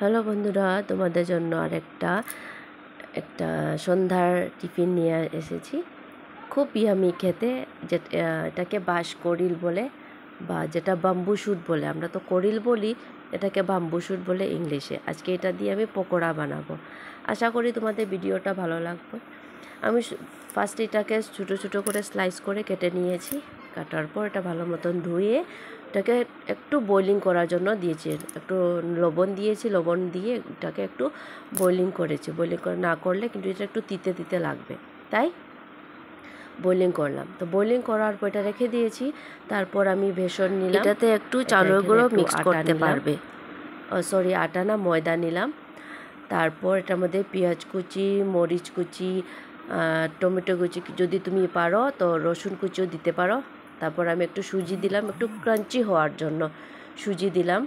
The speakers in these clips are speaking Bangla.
হ্যালো বন্ধুরা, তোমাদের জন্য আরেকটা একটা সন্ধ্যার টিফিন নিয়ে এসেছি। খুব ইয়ামি খেতে, এটাকে বাঁশ করিল বলে বা যেটা বাম্বু শুট বলে। আমরা তো করিল বলি, এটাকে বাম্বু শুট বলে ইংলিশে। আজকে এটা দিয়ে আমি পকোড়া বানাবো। আশা করি তোমাদের ভিডিওটা ভালো লাগবে। আমি ফার্স্ট এটাকে ছোটো ছোটো করে স্লাইস করে কেটে নিয়েছি। কাটার পর এটা ভালো মতন ধুয়ে এটাকে একটু বয়লিং করার জন্য দিয়েছি। একটু লবণ দিয়েছি, লবণ দিয়ে এটাকে একটু বয়লিং করেছি। বয়লিং না করলে কিন্তু এটা একটু তিতে তিতে লাগবে, তাই বয়লিং করলাম। তো বয়লিং করার পর এটা রেখে দিয়েছি। তারপর আমি বেসন নিলাম, এটাতে একটু চালের গুঁড়ো মিক্স করতে পারবে, আটা না ময়দা নিলাম। তারপর এটার মধ্যে পেঁয়াজ কুচি, মরিচ কুচি, টমেটো কুচি, যদি তুমি পারো তো রসুন কুচিও দিতে পারো। তারপর আমি একটু সুজি দিলাম, একটু ক্রাঞ্চি হওয়ার জন্য সুজি দিলাম।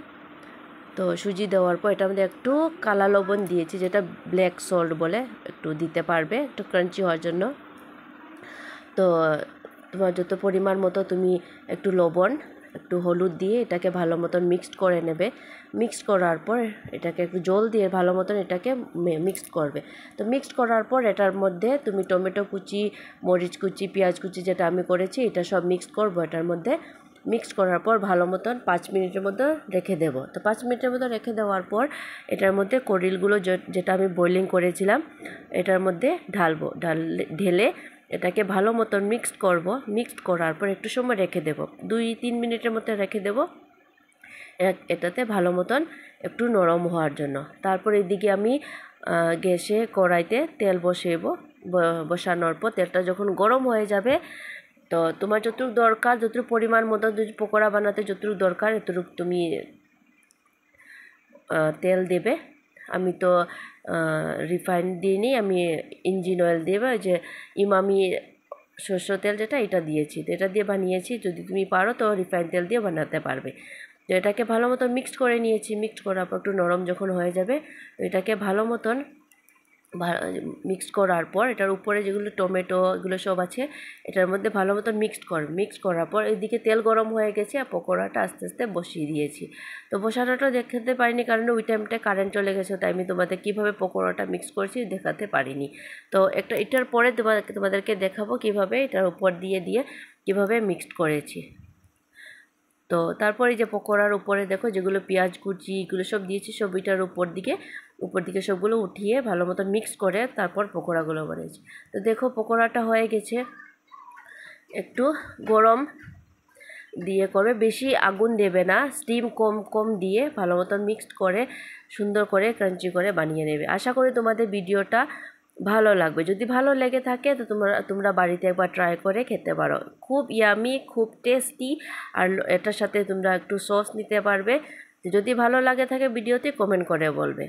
তো সুজি দেওয়ার পর এটার মধ্যে একটু কালা লবণ দিয়েছি, যেটা ব্ল্যাক সল্ট বলে, একটু দিতে পারবে একটু ক্রাঞ্চি হওয়ার জন্য। তো তোমার যত পরিমাণ মতো তুমি একটু লবণ, একটু হলুদ দিয়ে এটাকে ভালো মতন মিক্সড করে নেবে। মিক্সড করার পর এটাকে একটু জল দিয়ে ভালো মতন এটাকে মিক্সড করবে। তো মিক্সড করার পর এটার মধ্যে তুমি টমেটো কুচি, মরিচ কুচি, পেঁয়াজ কুচি যেটা আমি করেছি এটা সব মিক্সড করবো এটার মধ্যে। মিক্সড করার পর ভালো মতন 5 মিনিটের মতো রেখে দেবো। তো 5 মিনিটের মতো রেখে দেওয়ার পর এটার মধ্যে করিলগুলো যেটা আমি বয়লিং করেছিলাম এটার মধ্যে ঢেলে এটাকে ভালো মতন মিক্সড করব। মিক্সড করার পর একটু সময় রেখে দেব, 2-3 মিনিটের মতো রেখে দেব এটাতে ভালো মতন একটু নরম হওয়ার জন্য। তারপর এদিকে আমি গ্যাসে কড়াইতে তেল বসানোর পর তেলটা যখন গরম হয়ে যাবে, তো তোমার যতটুকু দরকার, যতটুকু পরিমাণ মতো যদি পকোড়া বানাতে যতটুকু দরকার এতটুকু তুমি তেল দেবে। আমি তো রিফাইন দিইনি, আমি ইঞ্জিন অয়েল দেবে, যে ইমামি সরষের তেল যেটা এটা দিয়েছি। তো এটা দিয়ে বানিয়েছি, যদি তুমি পারো তো রিফাইন তেল দিয়ে বানাতে পারবে। তো এটাকে ভালো মতন মিক্সড করে নিয়েছি। মিক্সড করার পর একটু নরম যখন হয়ে যাবে তো এটাকে ভালো মতন মিক্সড করার পর এটার উপরে যেগুলো টমেটো এগুলো সব আছে এটার মধ্যে ভালো মতন মিক্সড করার পর এদিকে তেল গরম হয়ে গেছে আর পকোড়াটা আস্তে আস্তে বসিয়ে দিয়েছি। তো বসানোটা দেখাতে পারিনি কারণ ওই টাইমটা কারেন্ট চলে গেছে, তাই আমি তোমাদের কীভাবে পকোড়াটা মিক্স করছি দেখাতে পারিনি। তো এটার পরে তোমাদেরকে দেখাবো কীভাবে এটার উপর দিয়ে কীভাবে মিক্সড করেছি। তো তারপরে যে পকোড়ার উপরে দেখো যেগুলো পেঁয়াজ কুচি এগুলো সব দিয়েছি, সব এটার উপর দিকে সবগুলো উঠিয়ে ভালো মতো মিক্স করে তারপর পকোড়াগুলো বানিয়েছি। তো দেখো পকোড়াটা হয়ে গেছে। একটু গরম দিয়ে করবে, বেশি আগুন দেবে না, স্টিম কম দিয়ে ভালো মতো মিক্সড করে সুন্দর করে ক্রাঞ্চি করে বানিয়ে নেবে। আশা করি তোমাদের ভিডিওটা ভালো লাগবে। যদি ভালো লেগে থাকে তো তোমরা বাড়িতে একবার ট্রাই করে খেতে পারো। খুব ইয়ামি, খুব টেস্টি। আর এটার সাথে তোমরা একটু সস নিতে পারবে। যদি ভালো লাগে থাকে ভিডিওতে কমেন্ট করে বলবে।